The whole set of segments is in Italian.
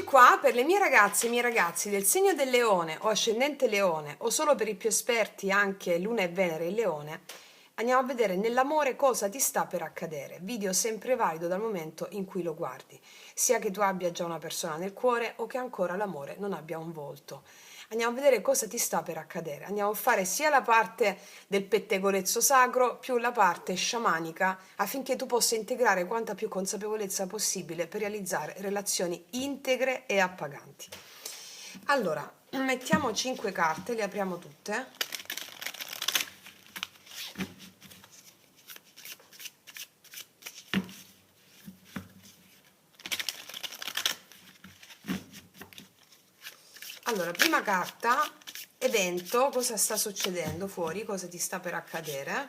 Oggi qua per le mie ragazze e i miei ragazzi del segno del leone o ascendente leone o solo per i più esperti anche luna e venere in leone, andiamo a vedere nell'amore cosa ti sta per accadere. Video sempre valido dal momento in cui lo guardi, sia che tu abbia già una persona nel cuore o che ancora l'amore non abbia un volto. Andiamo a vedere cosa ti sta per accadere. Andiamo a fare sia la parte del pettegolezzo sacro più la parte sciamanica affinché tu possa integrare quanta più consapevolezza possibile per realizzare relazioni integre e appaganti. Allora, mettiamo 5 carte, le apriamo tutte. Allora, prima carta, evento, cosa sta succedendo fuori, cosa ti sta per accadere.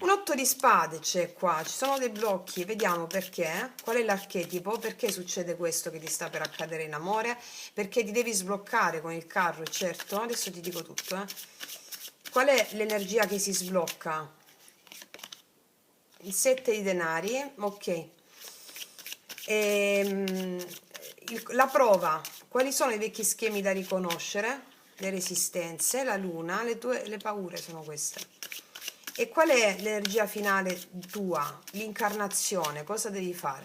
Un 8 di spade c'è qua, ci sono dei blocchi, vediamo perché, qual è l'archetipo, perché succede questo che ti sta per accadere in amore, perché ti devi sbloccare con il carro, certo, adesso ti dico tutto. Qual è l'energia che si sblocca? Il 7 di denari, ok. La prova, quali sono i vecchi schemi da riconoscere, le resistenze, la luna, le paure sono queste. E qual è l'energia finale tua, l'incarnazione, cosa devi fare?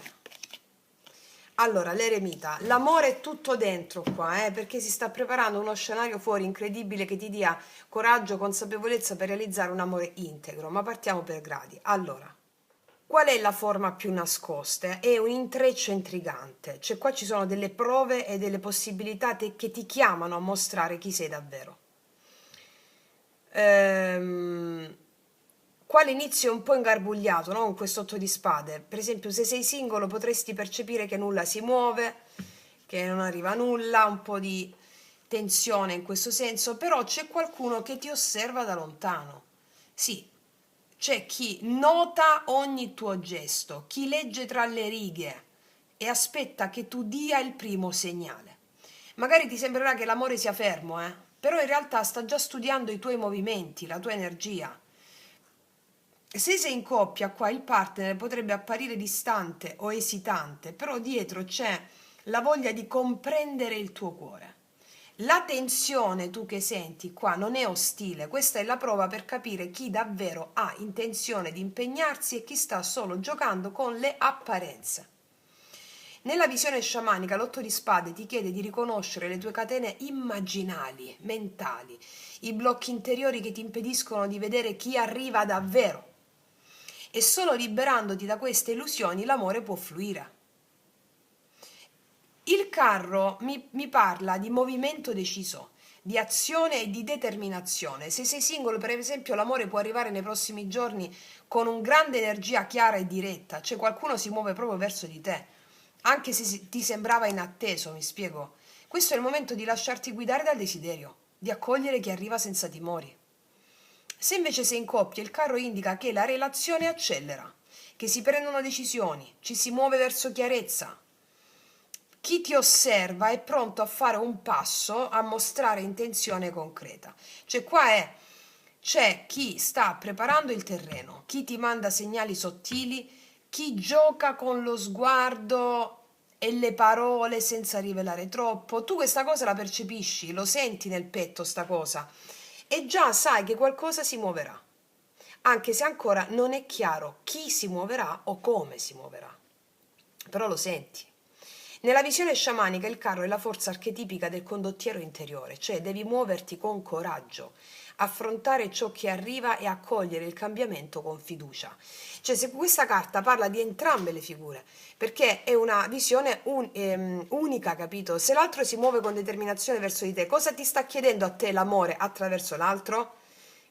Allora, l'eremita, l'amore è tutto dentro qua, perché si sta preparando uno scenario fuori incredibile che ti dia coraggio, consapevolezza per realizzare un amore integro, ma partiamo per gradi. Allora, qual è la forma più nascosta? È un intreccio intrigante, cioè qua ci sono delle prove e delle possibilità che ti chiamano a mostrare chi sei davvero. Qua l'inizio è un po' ingarbugliato, no? Con questo 8 di spade. Per esempio, se sei singolo potresti percepire che nulla si muove, che non arriva nulla, un po' di tensione in questo senso, però c'è qualcuno che ti osserva da lontano. Sì, c'è chi nota ogni tuo gesto, chi legge tra le righe e aspetta che tu dia il primo segnale. Magari ti sembrerà che l'amore sia fermo, però in realtà sta già studiando i tuoi movimenti, la tua energia. Se sei in coppia, qua il partner potrebbe apparire distante o esitante, però dietro c'è la voglia di comprendere il tuo cuore. La tensione tu che senti qua non è ostile, questa è la prova per capire chi davvero ha intenzione di impegnarsi e chi sta solo giocando con le apparenze. Nella visione sciamanica, l'otto di spade ti chiede di riconoscere le tue catene immaginali, mentali, i blocchi interiori che ti impediscono di vedere chi arriva davvero. E solo liberandoti da queste illusioni l'amore può fluire. Il carro mi parla di movimento deciso, di azione e di determinazione. Se sei singolo, per esempio, l'amore può arrivare nei prossimi giorni con una grande energia chiara e diretta, cioè qualcuno si muove proprio verso di te, anche se ti sembrava inatteso, mi spiego. Questo è il momento di lasciarti guidare dal desiderio, di accogliere chi arriva senza timori. Se invece sei in coppia, il carro indica che la relazione accelera, che si prendono decisioni, ci si muove verso chiarezza. Chi ti osserva è pronto a fare un passo, a mostrare intenzione concreta. Cioè c'è chi sta preparando il terreno, chi ti manda segnali sottili, chi gioca con lo sguardo e le parole senza rivelare troppo. Tu questa cosa la percepisci, lo senti nel petto sta cosa e già sai che qualcosa si muoverà, anche se ancora non è chiaro chi si muoverà o come si muoverà, però lo senti. Nella visione sciamanica il carro è la forza archetipica del condottiero interiore, cioè devi muoverti con coraggio, affrontare ciò che arriva e accogliere il cambiamento con fiducia. Cioè se questa carta parla di entrambe le figure, perché è una visione unica, capito? Se l'altro si muove con determinazione verso di te, cosa ti sta chiedendo a te l'amore attraverso l'altro?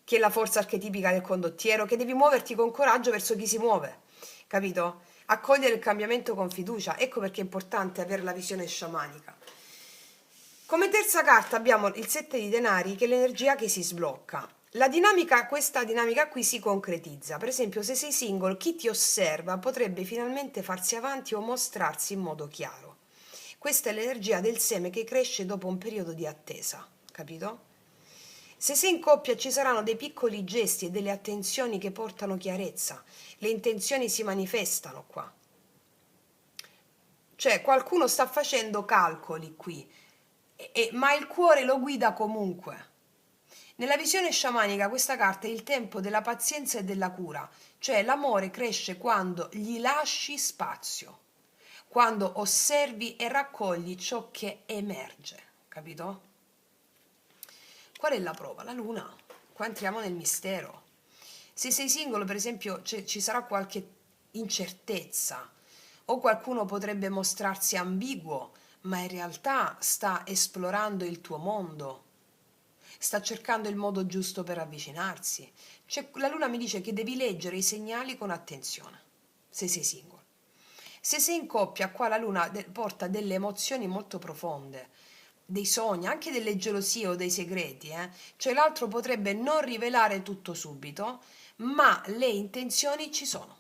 Che è la forza archetipica del condottiero, che devi muoverti con coraggio verso chi si muove, capito? Accogliere il cambiamento con fiducia, ecco perché è importante avere la visione sciamanica. Come terza carta abbiamo il 7 di denari, che è l'energia che si sblocca. Questa dinamica qui si concretizza. Per esempio, se sei single, chi ti osserva potrebbe finalmente farsi avanti o mostrarsi in modo chiaro. Questa è l'energia del seme che cresce dopo un periodo di attesa, capito? Se sei in coppia ci saranno dei piccoli gesti e delle attenzioni che portano chiarezza. Le intenzioni si manifestano qua. Cioè qualcuno sta facendo calcoli qui, ma il cuore lo guida comunque. Nella visione sciamanica questa carta è il tempo della pazienza e della cura, cioè l'amore cresce quando gli lasci spazio, quando osservi e raccogli ciò che emerge, capito? Qual è la prova? La luna. Qua entriamo nel mistero. Se sei singolo, per esempio, ci sarà qualche incertezza o qualcuno potrebbe mostrarsi ambiguo, ma in realtà sta esplorando il tuo mondo, sta cercando il modo giusto per avvicinarsi. La luna mi dice che devi leggere i segnali con attenzione, se sei singolo. Se sei in coppia, qua la luna porta delle emozioni molto profonde, dei sogni, anche delle gelosie o dei segreti, Cioè l'altro potrebbe non rivelare tutto subito, ma le intenzioni ci sono.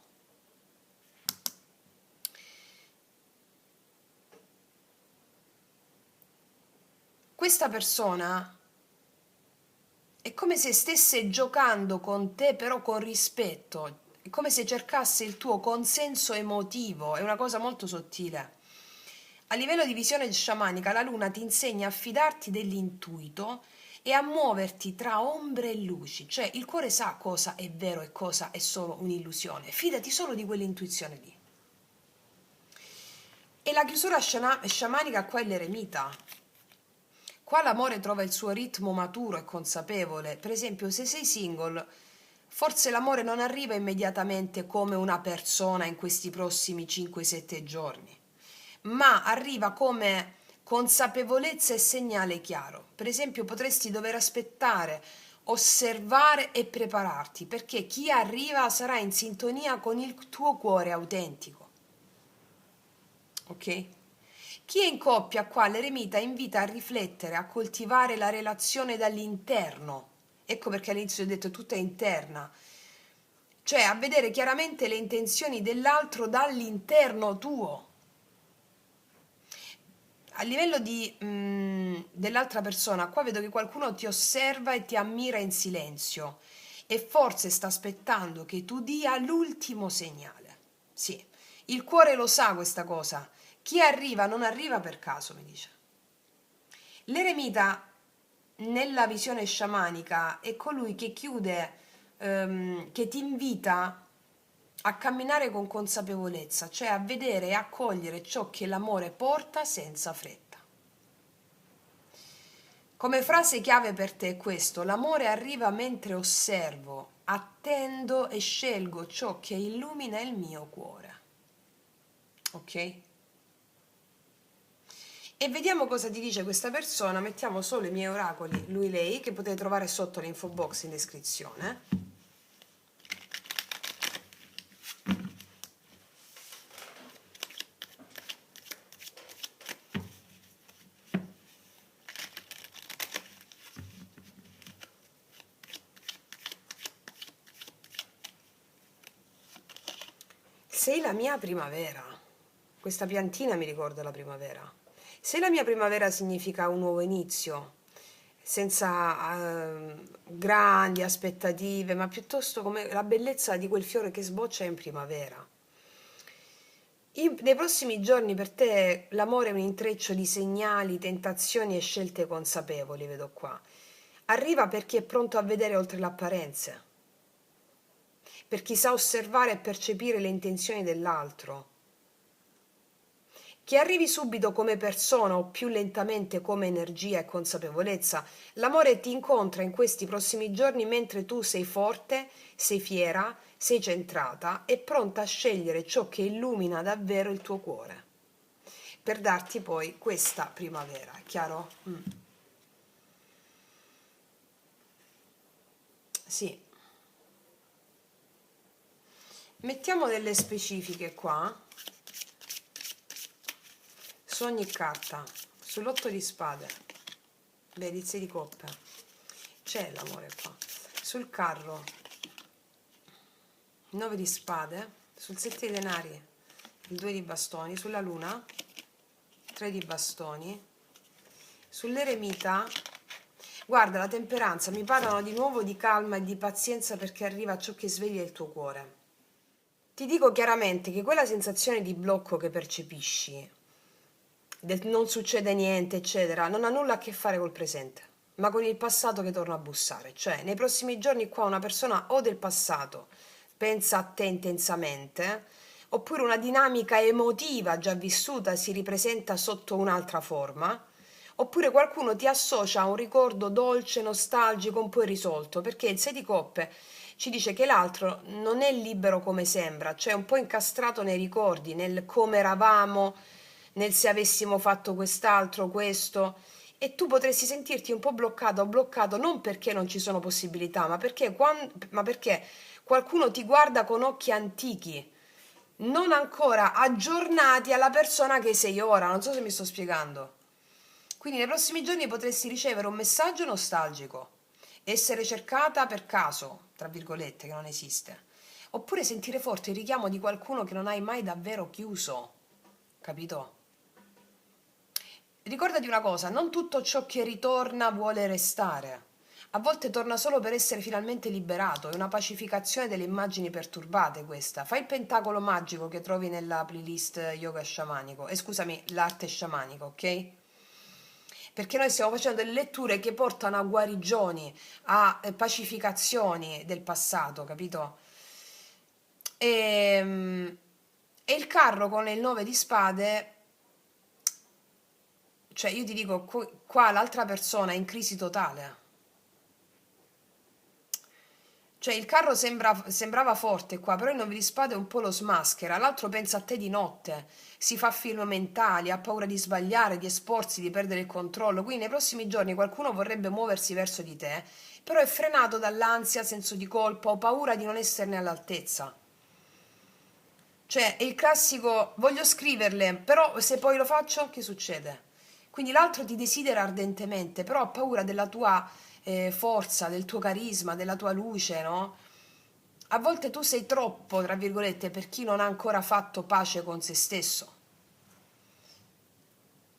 Questa persona è come se stesse giocando con te, però con rispetto, è come se cercasse il tuo consenso emotivo, è una cosa molto sottile. A livello di visione sciamanica, la luna ti insegna a fidarti dell'intuito e a muoverti tra ombre e luci, cioè il cuore sa cosa è vero e cosa è solo un'illusione, fidati solo di quell'intuizione lì. E la chiusura sciamanica qua è l'eremita. Qua l'amore trova il suo ritmo maturo e consapevole. Per esempio, se sei single, forse l'amore non arriva immediatamente come una persona in questi prossimi 5-7 giorni, ma arriva come consapevolezza e segnale chiaro. Per esempio, potresti dover aspettare, osservare e prepararti, perché chi arriva sarà in sintonia con il tuo cuore autentico. Ok? Chi è in coppia qua, l'eremita invita a riflettere, a coltivare la relazione dall'interno. Ecco perché all'inizio ho detto tutta interna. Cioè a vedere chiaramente le intenzioni dell'altro dall'interno tuo. A livello dell'altra persona, qua vedo che qualcuno ti osserva e ti ammira in silenzio e forse sta aspettando che tu dia l'ultimo segnale. Sì, il cuore lo sa questa cosa. Chi arriva non arriva per caso, mi dice. L'eremita nella visione sciamanica è colui che chiude, che ti invita a camminare con consapevolezza, cioè a vedere e a cogliere ciò che l'amore porta senza fretta. Come frase chiave per te è questo: l'amore arriva mentre osservo, attendo e scelgo ciò che illumina il mio cuore. Ok? E vediamo cosa ti dice questa persona. Mettiamo solo i miei oracoli, lui, lei, che potete trovare sotto l'info box in descrizione. Sei la mia primavera. Questa piantina mi ricorda la primavera. Se la mia primavera significa un nuovo inizio, senza grandi aspettative, ma piuttosto come la bellezza di quel fiore che sboccia in primavera. Nei prossimi giorni per te l'amore è un intreccio di segnali, tentazioni e scelte consapevoli, vedo qua. Arriva per chi è pronto a vedere oltre le apparenze, per chi sa osservare e percepire le intenzioni dell'altro. Che arrivi subito come persona o più lentamente come energia e consapevolezza, l'amore ti incontra in questi prossimi giorni mentre tu sei forte, sei fiera, sei centrata e pronta a scegliere ciò che illumina davvero il tuo cuore, per darti poi questa primavera, chiaro? Sì. Mettiamo delle specifiche qua su ogni carta. Sull'8 di spade, Delizia di coppe, c'è l'amore qua. Sul carro, 9 di spade. Sul 7 di denari, il 2 di bastoni. Sulla luna, 3 di bastoni. Sull'eremita, guarda, la temperanza. Mi parlano di nuovo di calma e di pazienza perché arriva ciò che sveglia il tuo cuore. Ti dico chiaramente che quella sensazione di blocco che percepisci del non succede niente, eccetera, non ha nulla a che fare col presente, ma con il passato che torna a bussare. Cioè, nei prossimi giorni qua una persona o del passato pensa a te intensamente, oppure una dinamica emotiva già vissuta si ripresenta sotto un'altra forma, oppure qualcuno ti associa a un ricordo dolce, nostalgico, un po' irrisolto, perché il 6 di coppe ci dice che l'altro non è libero come sembra, cioè un po' incastrato nei ricordi, nel come eravamo, nel se avessimo fatto quest'altro, questo, e tu potresti sentirti un po' bloccato o bloccato non perché non ci sono possibilità, ma perché qualcuno ti guarda con occhi antichi, non ancora aggiornati alla persona che sei ora. Non so se mi sto spiegando. Quindi nei prossimi giorni potresti ricevere un messaggio nostalgico, essere cercata per caso, tra virgolette, che non esiste, oppure sentire forte il richiamo di qualcuno che non hai mai davvero chiuso, capito? Ricordati una cosa, non tutto ciò che ritorna vuole restare. A volte torna solo per essere finalmente liberato, è una pacificazione delle immagini perturbate questa. Fai il pentacolo magico che trovi nella playlist yoga sciamanico, scusami, l'arte sciamanica, ok? Perché noi stiamo facendo delle letture che portano a guarigioni, a pacificazioni del passato, capito? E il carro con il 9 di spade, cioè io ti dico, qua l'altra persona è in crisi totale. Cioè il carro sembrava forte qua, però il 9 di spade un po' lo smaschera, l'altro pensa a te di notte, si fa film mentali, ha paura di sbagliare, di esporsi, di perdere il controllo, quindi nei prossimi giorni qualcuno vorrebbe muoversi verso di te, però è frenato dall'ansia, senso di colpa o paura di non esserne all'altezza. Cioè è il classico voglio scriverle, però se poi lo faccio, che succede? Quindi l'altro ti desidera ardentemente, però ha paura della tua forza, del tuo carisma, della tua luce, no? A volte tu sei troppo, tra virgolette, per chi non ha ancora fatto pace con se stesso.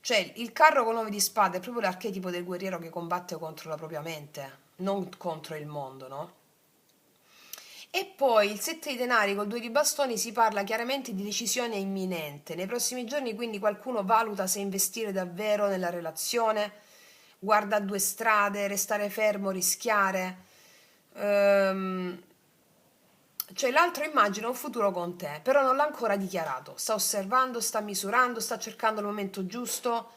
Cioè, il carro con 9 di spade è proprio l'archetipo del guerriero che combatte contro la propria mente, non contro il mondo, no? E poi il 7 di denari col 2 di bastoni si parla chiaramente di decisione imminente. Nei prossimi giorni quindi qualcuno valuta se investire davvero nella relazione, guarda a due strade, restare fermo, rischiare. Ehm, cioè l'altro immagina un futuro con te, però non l'ha ancora dichiarato. Sta osservando, sta misurando, sta cercando il momento giusto.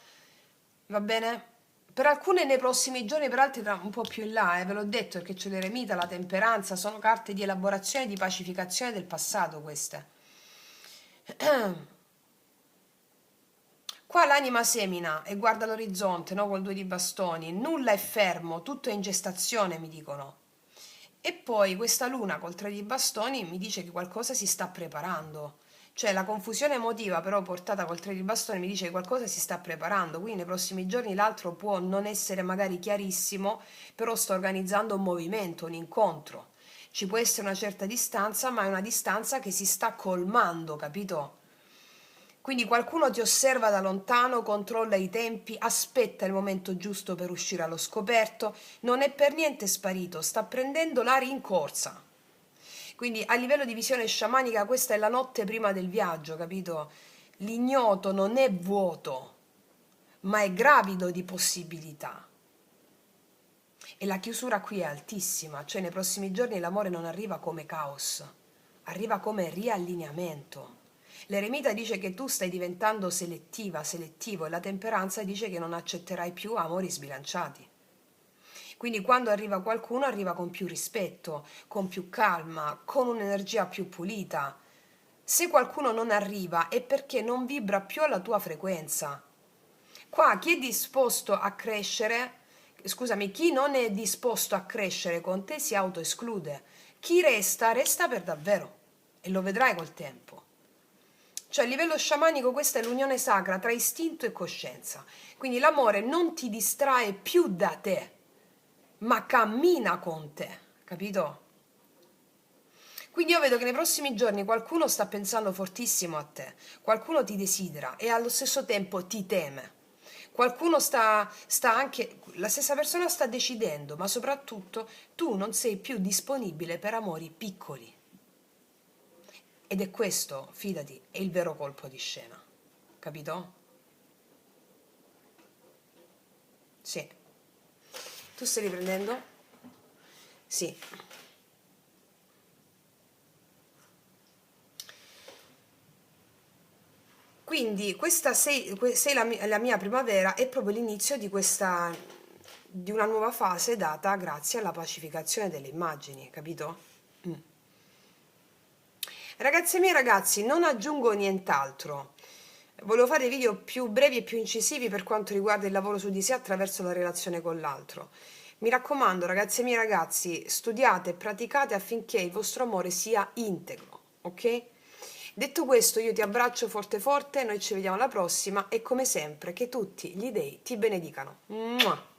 Va bene? Per alcune nei prossimi giorni, per altri un po' più in là, ve l'ho detto perché c'è l'eremita, la temperanza, sono carte di elaborazione e di pacificazione del passato queste. Qua l'anima semina e guarda l'orizzonte, no? Col 2 di bastoni, nulla è fermo, tutto è in gestazione, mi dicono. E poi questa luna col 3 di bastoni mi dice che qualcosa si sta preparando. Cioè la confusione emotiva però portata col 3 di bastoni mi dice che qualcosa si sta preparando, quindi nei prossimi giorni l'altro può non essere magari chiarissimo, però sta organizzando un movimento, un incontro. Ci può essere una certa distanza, ma è una distanza che si sta colmando, capito? Quindi qualcuno ti osserva da lontano, controlla i tempi, aspetta il momento giusto per uscire allo scoperto, non è per niente sparito, sta prendendo la rincorsa. Quindi a livello di visione sciamanica questa è la notte prima del viaggio, capito? L'ignoto non è vuoto, ma è gravido di possibilità. E la chiusura qui è altissima, cioè nei prossimi giorni l'amore non arriva come caos, arriva come riallineamento. L'eremita dice che tu stai diventando selettiva, selettivo, e la temperanza dice che non accetterai più amori sbilanciati. Quindi quando arriva qualcuno arriva con più rispetto, con più calma, con un'energia più pulita. Se qualcuno non arriva è perché non vibra più alla tua frequenza. Qua chi è disposto a crescere, scusami, chi non è disposto a crescere con te si autoesclude. Chi resta, resta per davvero. E lo vedrai col tempo. Cioè a livello sciamanico questa è l'unione sacra tra istinto e coscienza. Quindi l'amore non ti distrae più da te, ma cammina con te, capito? Quindi io vedo che nei prossimi giorni qualcuno sta pensando fortissimo a te, qualcuno ti desidera e allo stesso tempo ti teme. Qualcuno sta anche, la stessa persona sta decidendo, ma soprattutto tu non sei più disponibile per amori piccoli. Ed è questo, fidati, è il vero colpo di scena, capito? Sì. Tu stai riprendendo? Sì. Quindi questa sei la mia primavera è proprio l'inizio di una nuova fase data grazie alla pacificazione delle immagini, capito? Mm. Ragazze mie, ragazzi, non aggiungo nient'altro. Volevo fare video più brevi e più incisivi per quanto riguarda il lavoro su di sé attraverso la relazione con l'altro. Mi raccomando, ragazze mie, ragazzi, studiate e praticate affinché il vostro amore sia integro, ok? Detto questo, io ti abbraccio forte forte, noi ci vediamo alla prossima e come sempre che tutti gli dei ti benedicano. Mua!